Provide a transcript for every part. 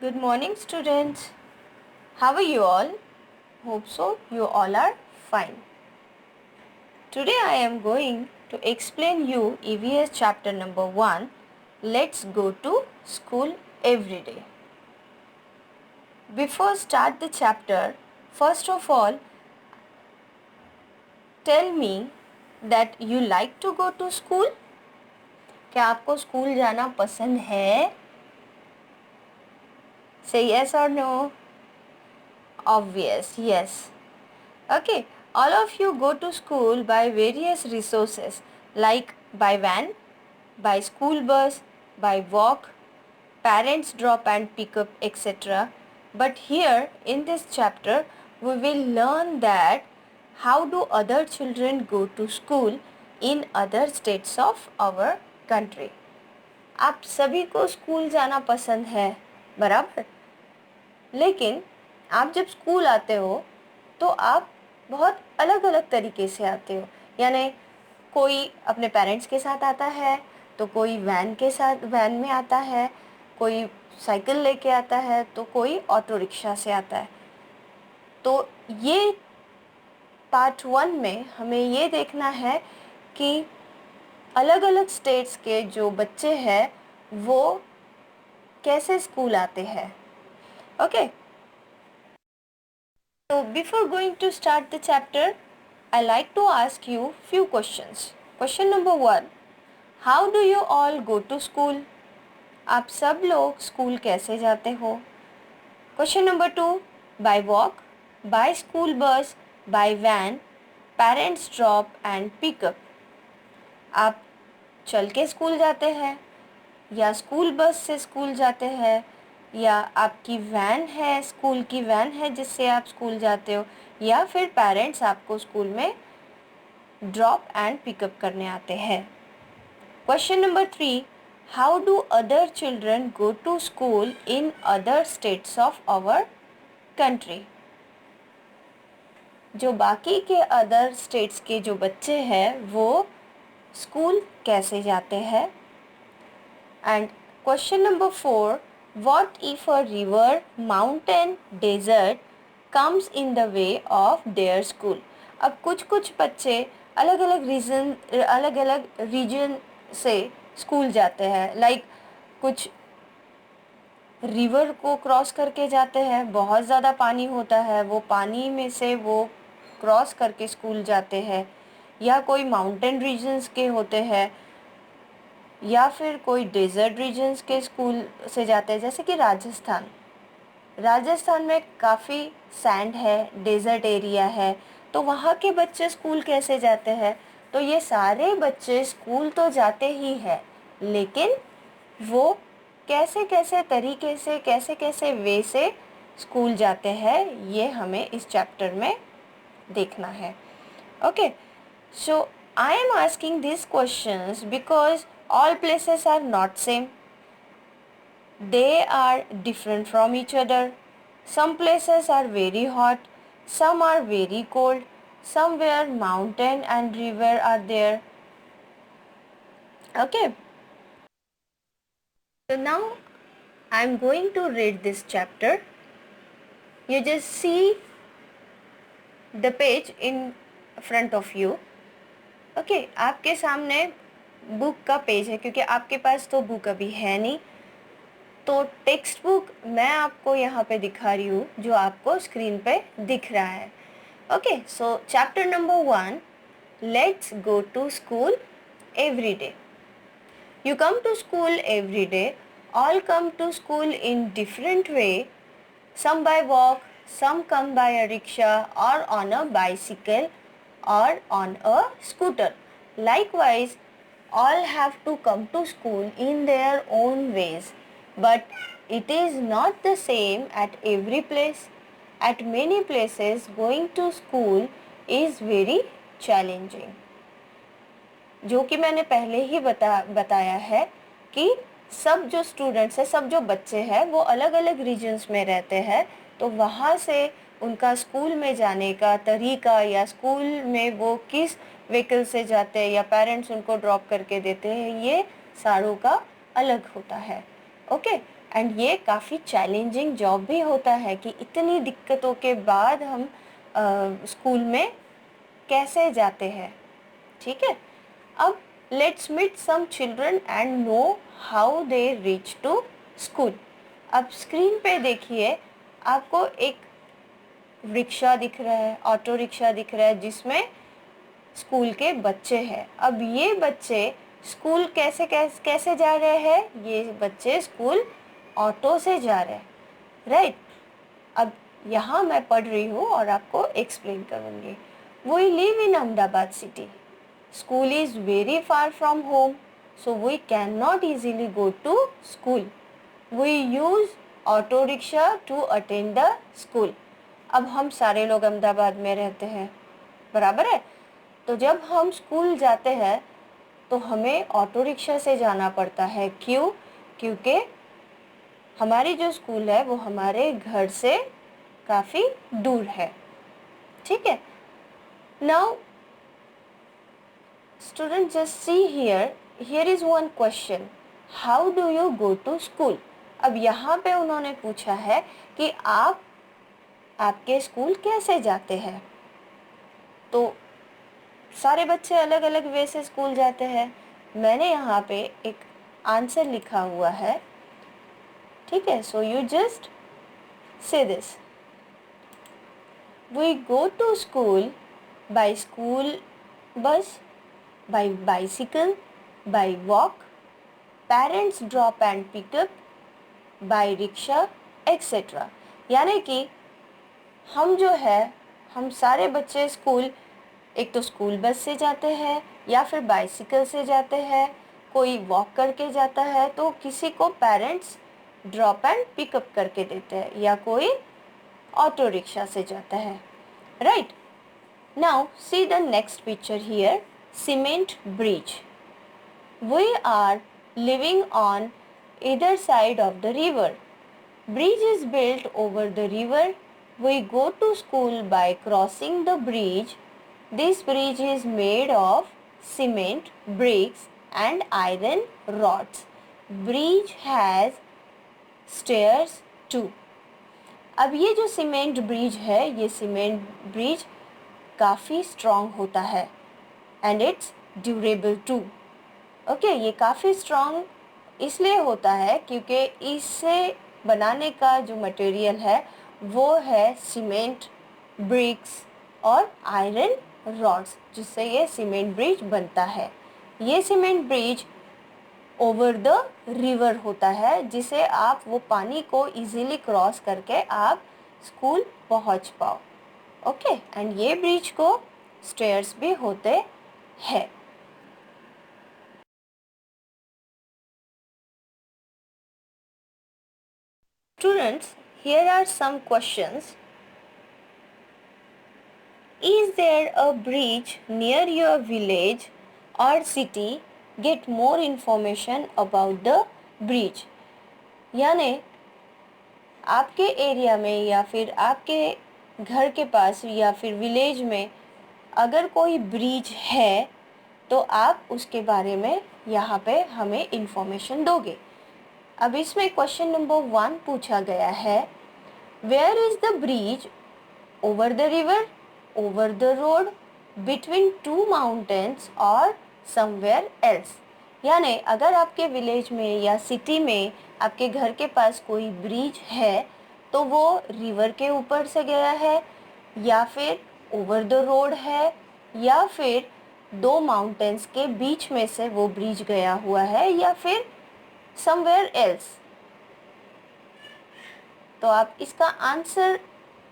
Good morning, students. How are you all? Hope so you all are fine. Today I am going to explain you EVS chapter number 1. Let's go to school every day. Before start the chapter, first of all, tell me that you like to go to school. क्या आपको school जाना पसंद है? Say yes or no. Obvious, yes. Okay, all of you go to school by various resources like by van, by school bus, by walk, parents drop and pick up, etc. But here in this chapter, we will learn that how do other children go to school in other states of our country. आप सभी को school जाना पसंद है, बराबर? लेकिन आप जब स्कूल आते हो तो आप बहुत अलग अलग तरीके से आते हो, यानी कोई अपने पेरेंट्स के साथ आता है, तो कोई वैन में आता है, कोई साइकिल लेके आता है, तो कोई ऑटो रिक्शा से आता है। तो ये पार्ट 1 में हमें ये देखना है कि अलग अलग स्टेट्स के जो बच्चे हैं वो कैसे स्कूल आते हैं। Okay, so before going to start the chapter, I like to ask you few questions. Question number 1, how do you all go to school? आप सब लोग स्कूल कैसे जाते हो? Question number 2, by walk, by school bus, by van, parents drop and pick up. आप चल के school जाते हैं या स्कूल बस से स्कूल जाते हैं या आपकी वैन है, स्कूल की वैन है जिससे आप स्कूल जाते हो, या फिर पेरेंट्स आपको स्कूल में ड्रॉप एंड पिकअप करने आते हैं। Question number 3, how do other children go to school in other states of our country? जो बाकी के अदर स्टेट्स के जो बच्चे हैं वो स्कूल कैसे जाते हैं? And question number 4, what if a river, mountain, desert comes in the way of their school? अब कुछ बच्चे अलग अलग रीजन से स्कूल जाते हैं, लाइक कुछ रिवर को क्रॉस करके जाते हैं, बहुत ज़्यादा पानी होता है, वो पानी में से वो क्रॉस करके स्कूल जाते हैं, या कोई माउंटेन रीजन्स के होते हैं, या फिर कोई डेजर्ट रीजन्स के स्कूल से जाते हैं, जैसे कि राजस्थान में काफ़ी सैंड है, डेजर्ट एरिया है, तो वहाँ के बच्चे स्कूल कैसे जाते हैं? तो ये सारे बच्चे स्कूल तो जाते ही हैं, लेकिन वो कैसे कैसे तरीके से, कैसे कैसे वे से स्कूल जाते हैं, ये हमें इस चैप्टर में देखना है। Okay, so I am asking these questions because all places are not same. They are different from each other. Some places are very hot, some are very cold, somewhere mountain and river are there. Okay. So now I am going to read this chapter. You just see the page in front of you. Okay, आपके सामने book का page है, क्योंकि आपके पास तो book अभी है नहीं, तो टेक्स्ट बुक मैं आपको यहाँ पे दिखा रही हूँ जो आपको स्क्रीन पे दिख रहा है। Okay, so chapter number 1, let's go to school every day. You come to school every day, all come to school in different way, some by walk, some come by a rickshaw or on a bicycle or on a scooter. Likewise, all have to come to school in their own ways, but it is not the same at every place. At many places, going to school is very challenging. जो कि मैंने पहले ही बताया है कि सब जो students हैं, सब जो बच्चे हैं वो अलग अलग रीजन्स में रहते हैं, तो वहाँ से उनका स्कूल में जाने का तरीका, या स्कूल में वो किस व्हीकल से जाते हैं या पेरेंट्स उनको ड्रॉप करके देते हैं, ये सारों का अलग होता है। ओके, एंड ये काफ़ी चैलेंजिंग जॉब भी होता है कि इतनी दिक्कतों के बाद हम स्कूल में कैसे जाते हैं, ठीक है। अब let's meet some children and know how they reach to school. अब स्क्रीन पे देखिए, आपको एक रिक्शा दिख रहा है, ऑटो रिक्शा दिख रहा है जिसमें स्कूल के बच्चे हैं। अब ये बच्चे स्कूल कैसे कैसे कैसे जा रहे हैं? ये बच्चे स्कूल ऑटो से जा रहे हैं, राइट। अब यहाँ मैं पढ़ रही हूँ और आपको एक्सप्लेन करूँगी। We live in Ahmedabad city, school is very far from home, so we can not easily go to school, we use auto rickshaw to attend the school. अब हम सारे लोग अहमदाबाद में रहते हैं, बराबर है। तो जब हम स्कूल जाते हैं तो हमें ऑटो रिक्शा से जाना पड़ता है। क्यों? क्योंकि हमारी जो स्कूल है वो हमारे घर से काफ़ी दूर है, ठीक है। Now student just see here is one question, how do you go to school. अब यहाँ पे उन्होंने पूछा है कि आप आपके स्कूल कैसे जाते हैं। तो सारे बच्चे अलग अलग वे से स्कूल जाते हैं। मैंने यहाँ पे एक आंसर लिखा हुआ है, ठीक है। So you just say this, we go to school by school bus, by bicycle, by walk, parents drop and pickup, by rickshaw etcetera. यानी कि हम जो है, हम सारे बच्चे स्कूल एक तो स्कूल बस से जाते हैं या फिर बाइसिकल से जाते हैं, कोई वॉक करके जाता है, तो किसी को पेरेंट्स ड्रॉप एंड पिकअप करके देते हैं, या कोई ऑटो रिक्शा से जाता है, right. Now see the next picture here, cement bridge. We are living on either side of the river. Bridge is built over the river. We go to school by crossing the bridge. This bridge is made of cement, bricks and iron rods. Bridge has stairs too. अब ये जो cement bridge है, ये cement bridge काफ़ी strong होता है and it's durable too. Okay, ये काफ़ी स्ट्रॉन्ग इसलिए होता है क्योंकि इससे बनाने का जो मटेरियल है वो है सीमेंट, ब्रिक्स और आयरन रॉड्स, जिससे ये सीमेंट ब्रिज बनता है। ये cement bridge over the river होता है, जिसे आप वो पानी को इजीली क्रॉस करके आप स्कूल पहुंच पाओ। ओके, एंड ये ब्रिज को स्टेयर्स भी होते हैं। Students, here are some questions. Is there a bridge near your village or city? Get more information about the bridge. यानी आपके एरिया में या फिर आपके घर के पास या फिर विलेज में अगर कोई ब्रिज है तो आप उसके बारे में यहाँ पे हमें इंफॉर्मेशन दोगे। अब इसमें क्वेश्चन नंबर 1 पूछा गया है, where is the bridge? Over the river, over the road, between two mountains और समवेयर एल्स। यानी अगर आपके विलेज में या सिटी में आपके घर के पास कोई ब्रिज है तो वो रिवर के ऊपर से गया है, या फिर ओवर द रोड है, या फिर दो माउंटेन्स के बीच में से वो ब्रिज गया हुआ है, या फिर समवेयर एल्स। तो आप इसका आंसर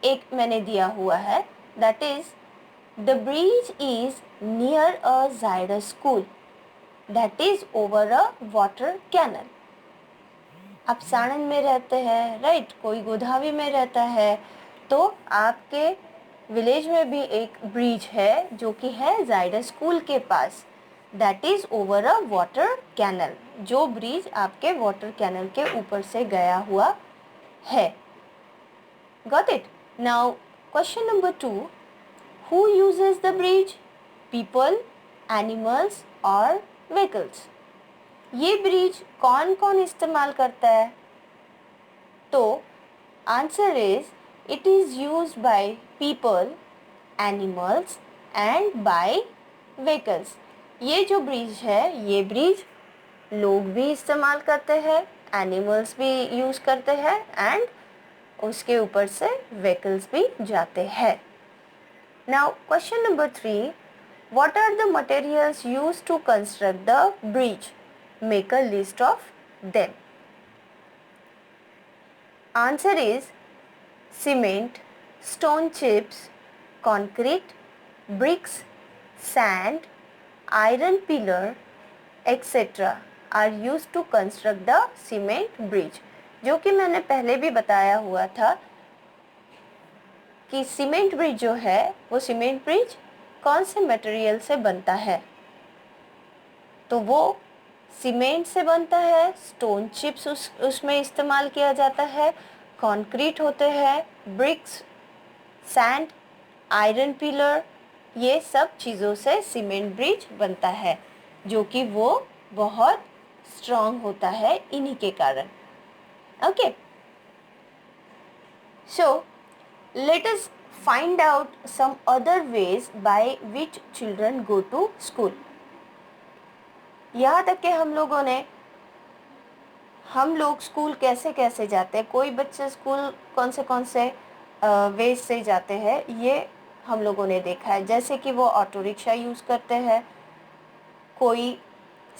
एक मैंने दिया हुआ है, that is the bridge is near a Zydus school, that is over a water canal. आप साणंद में रहते हैं, राइट, कोई गोधावी में रहता है, तो आपके विलेज में भी एक ब्रिज है जो कि है जायडस स्कूल के पास, that is over a water canal. जो ब्रिज आपके वाटर कैनल के ऊपर से गया हुआ है। Got it? Now question number 2, who uses the bridge? People, animals or vehicles? ये ब्रिज कौन कौन इस्तेमाल करता है? तो answer is it is used by people, animals and by vehicles. ये जो ब्रिज है, ये ब्रिज लोग भी इस्तेमाल करते हैं, एनिमल्स भी यूज़ करते हैं एंड उसके ऊपर से व्हीकल्स भी जाते हैं। Now question number 3, what are the materials used to construct the bridge? Make a list of them. Answer is cement, stone chips, concrete, bricks, sand, iron pillar, etc. are used to construct the cement bridge. जो कि मैंने पहले भी बताया हुआ था कि cement bridge जो है वो सीमेंट ब्रिज कौन से मटेरियल से बनता है, तो वो सीमेंट से बनता है, स्टोन चिप्स उसमें इस्तेमाल किया जाता है, कंक्रीट होते हैं, ब्रिक्स, सैंड, आयरन पिलर, ये सब चीज़ों से सीमेंट ब्रिज बनता है, जो कि वो बहुत स्ट्रॉन्ग होता है इन्हीं के कारण। Okay, so let us find out some other ways by which children go to school. यहाँ तक कि हम लोग स्कूल कैसे कैसे जाते हैं, कोई बच्चे स्कूल कौन से वेज से जाते हैं, ये हम लोगों ने देखा है। जैसे कि वो ऑटो रिक्शा यूज़ करते हैं, कोई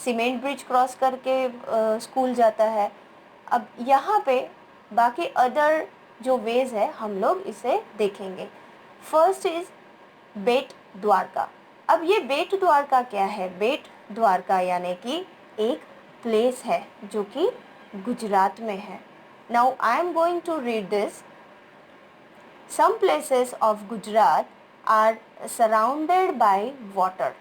सीमेंट ब्रिज क्रॉस करके स्कूल जाता है। अब यहाँ पे बाकी अदर जो वेज है हम लोग इसे देखेंगे। फर्स्ट इज बेट द्वारका। अब ये बेट द्वारका क्या है? बेट द्वारका यानी कि एक प्लेस है जो कि गुजरात में है। Now I am going to read this. Some places of Gujarat are surrounded by water,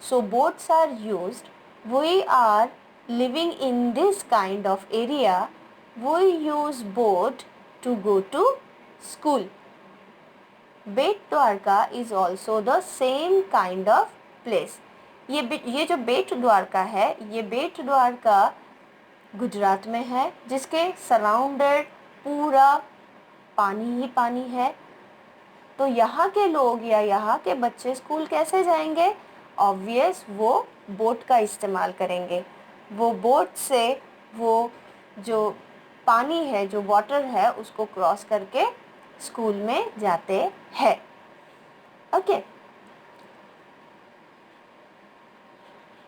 so boats are used. We are living in this kind of area. We use boat to go to school. Bet Dwarka is also the same kind of place. ये जो बेट द्वारका है, ये बेट द्वारका गुजरात में है, जिसके surrounded पूरा पानी ही पानी है। तो यहाँ के लोग या यहाँ के बच्चे स्कूल कैसे जाएंगे? ऑब्वियस वो बोट का इस्तेमाल करेंगे। वो बोट से वो जो पानी है, जो वाटर है, उसको क्रॉस करके स्कूल में जाते हैं। Okay,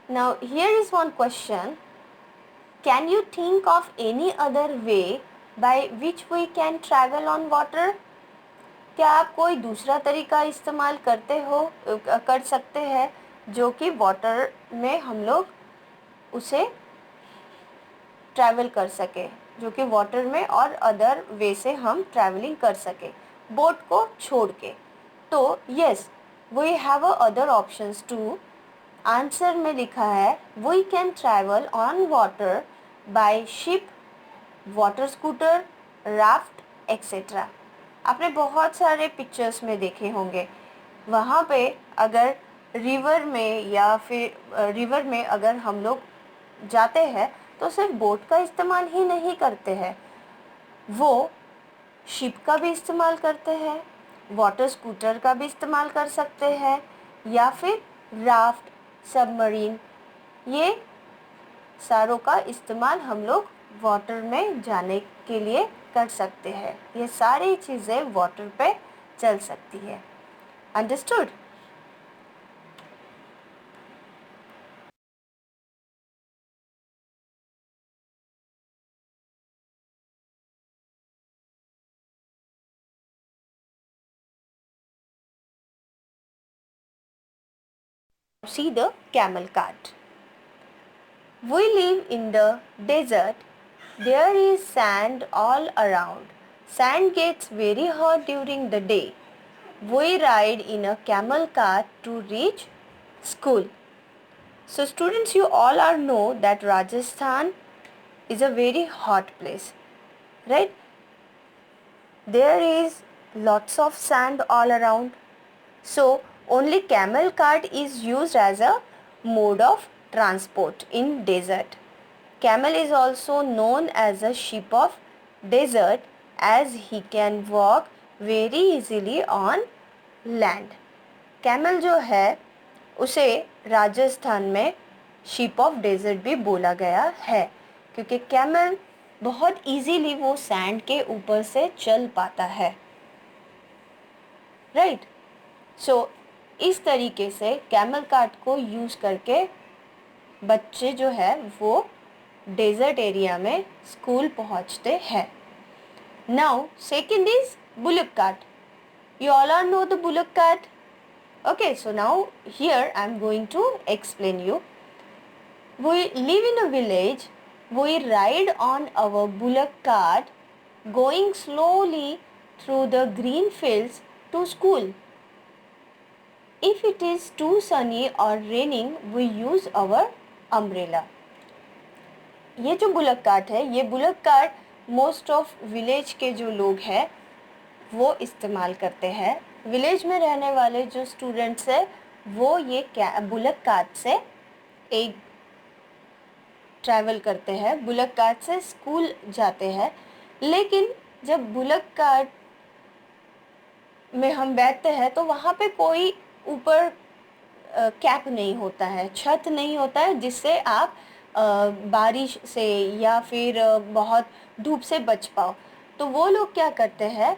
now here is one question, can you think of any other way by which we can travel on water? क्या आप कोई दूसरा तरीका इस्तेमाल कर सकते हैं जो कि वाटर में हम लोग उसे ट्रैवल कर सके, जो कि वाटर में और अदर वे से हम ट्रैवलिंग कर सके बोट को छोड़ के? तो yes, we have other options too. Answer में लिखा है we can travel on water by ship, water scooter, raft etcetera. आपने बहुत सारे पिक्चर्स में देखे होंगे, वहाँ पे अगर रिवर में अगर हम लोग जाते हैं तो सिर्फ बोट का इस्तेमाल ही नहीं करते हैं, वो शिप का भी इस्तेमाल करते हैं, वाटर स्कूटर का भी इस्तेमाल कर सकते हैं, या फिर राफ्ट, सबमरीन, ये सारों का इस्तेमाल हम लोग वाटर में जाने के लिए कर सकते हैं। ये सारी चीज़ें वाटर पे चल सकती है। Understood? See the camel cart. We live in the desert. There is sand all around. Sand gets very hot during the day. We ride in a camel cart to reach school. So students, you all are know that Rajasthan is a very hot place, right? There is lots of sand all around. So only camel cart is used as a mode of transport in desert. Camel is also known as a sheep of desert as he can walk very easily on land. Camel जो है उसे राजस्थान में sheep of desert भी बोला गया है क्योंकि camel बहुत इजीली वो सैंड के ऊपर से चल पाता है, राइट। सो इस तरीके से कैमल कार्ट को यूज़ करके बच्चे जो है वो डेजर्ट एरिया में स्कूल पहुंचते हैं। Now second is bullock cart. You all are know the bullock cart. Okay, so now here I am going to explain you. We live in a village. We ride on our bullock cart going slowly through the green fields to school. If it is too sunny or raining, we use our umbrella. ये जो bullock cart है, ये bullock cart most of village के जो लोग हैं वो इस्तेमाल करते हैं। विलेज में रहने वाले जो स्टूडेंट्स हैं वो ये बुलक कार्ट से एक ट्रैवल करते हैं, बुलक कार्ट से स्कूल जाते हैं। लेकिन जब बुलक कार्ट में हम बैठते हैं तो वहाँ पे कोई ऊपर कैप नहीं होता है, छत नहीं होता है जिससे आप बारिश से या फिर बहुत धूप से बच पाओ। तो वो लोग क्या करते हैं,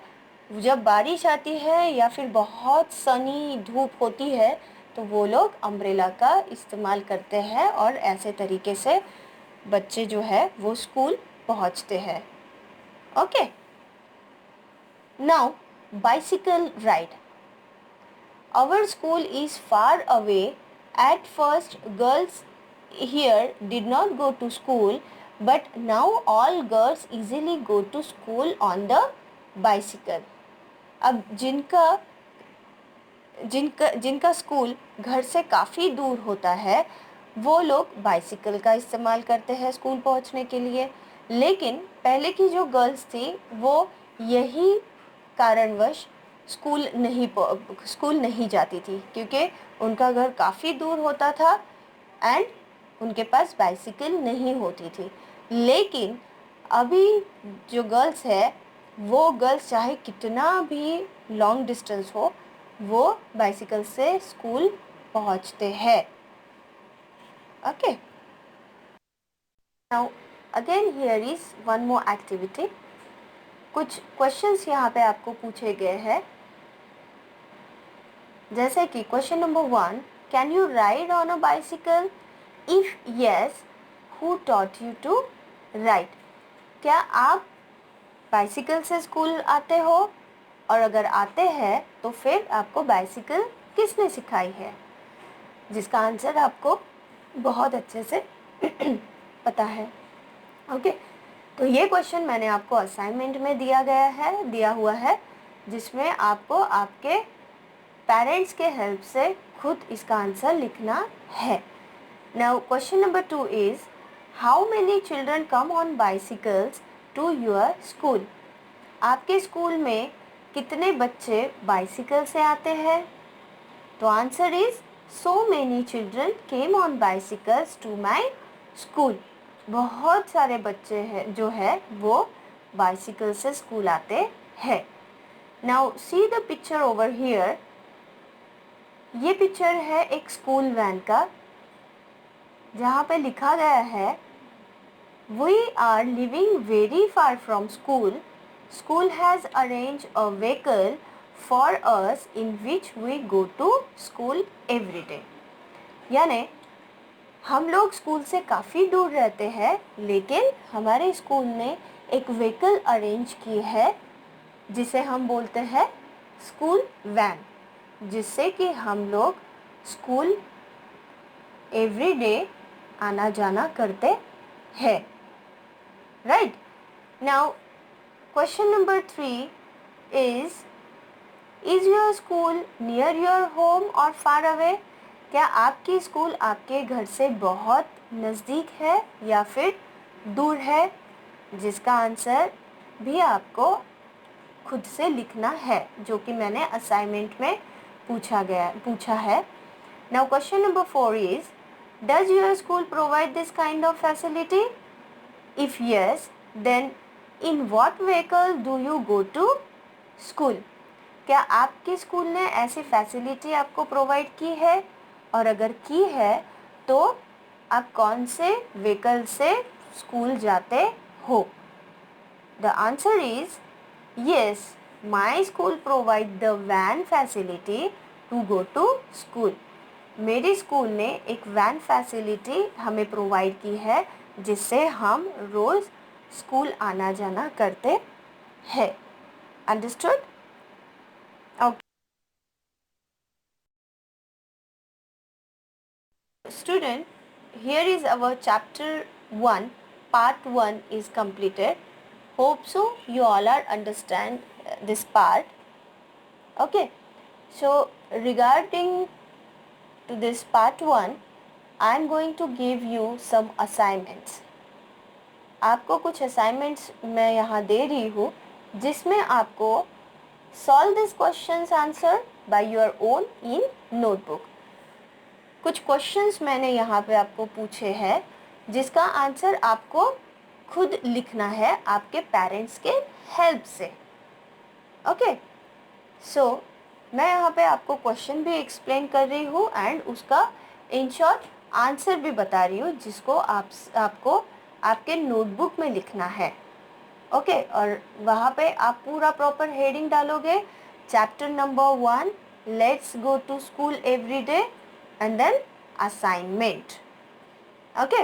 जब बारिश आती है या फिर बहुत सनी धूप होती है तो वो लोग अम्ब्रेला का इस्तेमाल करते हैं और ऐसे तरीके से बच्चे जो है वो स्कूल पहुंचते हैं। Okay, now bicycle ride. Our school is far away. At first, girls here did not go to school, but now all girls easily go to school on the bicycle. अब जिनका स्कूल घर से काफ़ी दूर होता है वो लोग बाइसिकल का इस्तेमाल करते हैं स्कूल पहुंचने के लिए। लेकिन पहले की जो गर्ल्स थी वो यही कारणवश स्कूल नहीं जाती थी क्योंकि उनका घर काफ़ी दूर होता था एंड उनके पास बाइसिकल नहीं होती थी। लेकिन अभी जो गर्ल्स है वो गर्ल्स चाहे कितना भी लॉन्ग डिस्टेंस हो वो बाइसिकल से स्कूल पहुंचते हैं। Okay, now again here is one more activity. कुछ क्वेश्चंस यहाँ पे आपको पूछे गए हैं, जैसे कि question number 1, can you ride on a bicycle? If yes, who taught you to ride? क्या आप बाइसिकल से स्कूल आते हो, और अगर आते हैं तो फिर आपको बाइसिकल किसने सिखाई है? जिसका आंसर आपको बहुत अच्छे से पता है। ओके, तो ये क्वेश्चन मैंने आपको असाइनमेंट में दिया हुआ है जिसमें आपको आपके पेरेंट्स के हेल्प से खुद इसका आंसर लिखना है। Now question number 2 is, how many children come on bicycles to your school? आपके स्कूल में कितने बच्चे बाइसिकल से आते हैं? तो answer is, so many children came on bicycles to my school. बहुत सारे बच्चे हैं जो है वो बाइसिकल से स्कूल आते हैं। Now see the picture over here. ये पिक्चर है एक स्कूल वैन का जहाँ पे लिखा गया है, We are living very far from school. School has arranged a vehicle for us in which we go to school every day. यानी हम लोग स्कूल से काफ़ी दूर रहते हैं लेकिन हमारे स्कूल ने एक व्हीकल अरेंज की है जिसे हम बोलते हैं स्कूल वैन, जिससे कि हम लोग स्कूल एवरी डे आना जाना करते हैं। Right, now question number 3 is your school near your home और फार अवे? क्या आपकी स्कूल आपके घर से बहुत नज़दीक है या फिर दूर है? जिसका आंसर भी आपको खुद से लिखना है जो कि मैंने असाइनमेंट में पूछा है। Now question number 4 is, does your school provide this kind of facility? If yes, then in what vehicle do you go to school? क्या आपके स्कूल ने ऐसी फैसिलिटी आपको प्रोवाइड की है, और अगर की है तो आप कौन से व्हीकल से स्कूल जाते हो? The answer is yes, my school provide the van facility to go to school. मेरे स्कूल ने एक वैन फैसिलिटी हमें प्रोवाइड की है जिससे हम रोज़ स्कूल आना जाना करते हैं। Understood? Okay student, here is our chapter 1 part 1 is completed. Hope so you all are understand this part. Okay, so regarding to this part 1, I am going to give you some assignments. आपको कुछ assignments मैं यहाँ दे रही हूँ जिसमें आपको solve this questions answer by your own in notebook. कुछ questions मैंने यहाँ पे आपको पूछे हैं जिसका आंसर आपको खुद लिखना है आपके पेरेंट्स के हेल्प से। ओके, सो मैं यहाँ पे आपको क्वेश्चन भी एक्सप्लेन कर रही हूँ एंड उसका इन शॉर्ट आंसर भी बता रही हूँ जिसको आपको आपके नोटबुक में लिखना है। ओके, और वहाँ पे आप पूरा प्रॉपर हेडिंग डालोगे, chapter number 1 let's go to school every day and then assignment. Okay,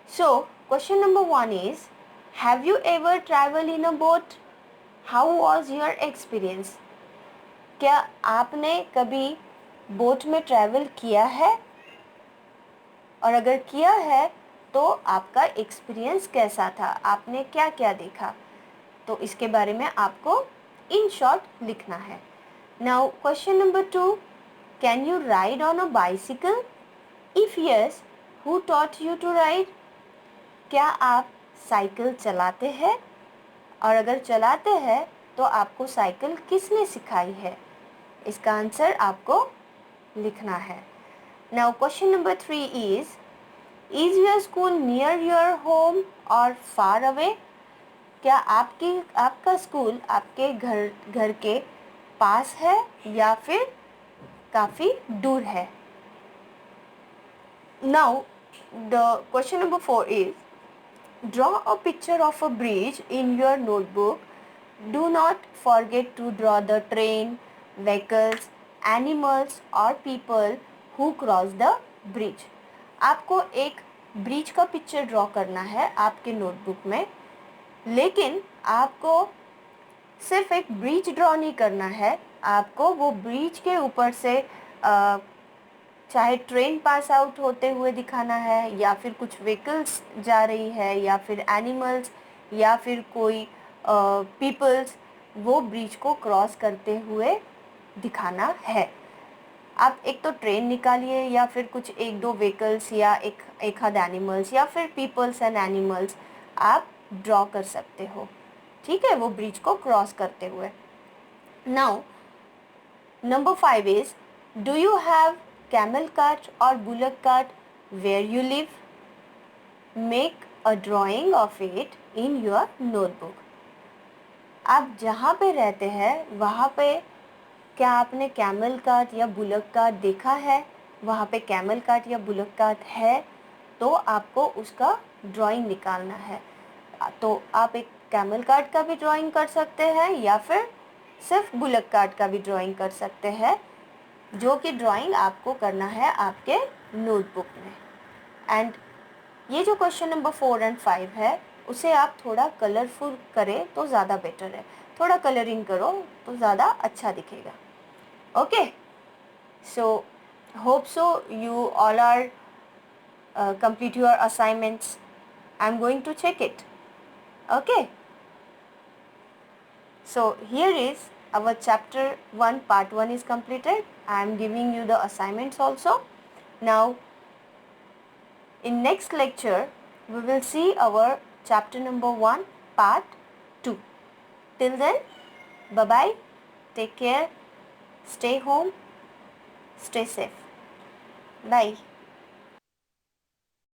so question number 1 is, have you ever traveled in a boat? How was your experience? क्या आपने कभी बोट में ट्रैवल किया है, और अगर किया है तो आपका एक्सपीरियंस कैसा था, आपने क्या क्या देखा? तो इसके बारे में आपको इन शॉर्ट लिखना है। Now question number 2, can you ride on a bicycle? If yes, who taught you to ride? क्या आप साइकिल चलाते हैं, और अगर चलाते हैं तो आपको साइकिल किसने सिखाई है? इसका आंसर आपको लिखना है। Now question number 3 is your school near your home or far away? क्या आपका स्कूल आपके घर के पास है या फिर काफ़ी दूर है? Now the question number 4 is, draw a picture of a bridge in your notebook. Do not forget to draw the train, vehicles, animals or people who cross the bridge. आपको एक ब्रिज का पिक्चर ड्रॉ करना है आपके notebook में, लेकिन आपको सिर्फ एक ब्रिज ड्रॉ नहीं करना है, आपको वो ब्रिज के ऊपर से चाहे ट्रेन पास आउट होते हुए दिखाना है, या फिर कुछ व्हीकल्स जा रही है, या फिर एनिमल्स, या फिर कोई पीपल्स वो ब्रिज को क्रॉस करते हुए दिखाना है। आप एक तो ट्रेन निकालिए, या फिर कुछ एक दो व्हीकल्स, या एक आध एनिमल्स, या फिर पीपल्स एंड एनिमल्स आप ड्रॉ कर सकते हो, ठीक है, वो ब्रिज को क्रॉस करते हुए। Now number 5 is, do you have camel cart or bullock cart where you live? Make a drawing of it in your notebook. आप जहाँ पे रहते हैं वहाँ पे क्या आपने कैमल कार्ट या बुलक कार्ट देखा है? वहाँ पे कैमल कार्ट या बुलक कार्ट है तो आपको उसका ड्राइंग निकालना है। तो आप एक कैमल कार्ट का भी ड्राइंग कर सकते हैं या फिर सिर्फ बुलक कार्ट का भी ड्राइंग कर सकते हैं, जो कि ड्राइंग आपको करना है आपके नोटबुक में। एंड ये जो क्वेश्चन नंबर 4 एंड 5 है उसे आप थोड़ा कलरफुल करें तो ज़्यादा बेटर है, थोड़ा कलरिंग करो तो ज़्यादा अच्छा दिखेगा। Okay, so hope so you all are complete your assignments. I'm going to check it. Okay, so here is our chapter 1 part 1 is completed. I am giving you the assignments also. Now in next lecture we will see our chapter number 1 part 2. Till then, bye bye, take care, stay home, stay safe, bye.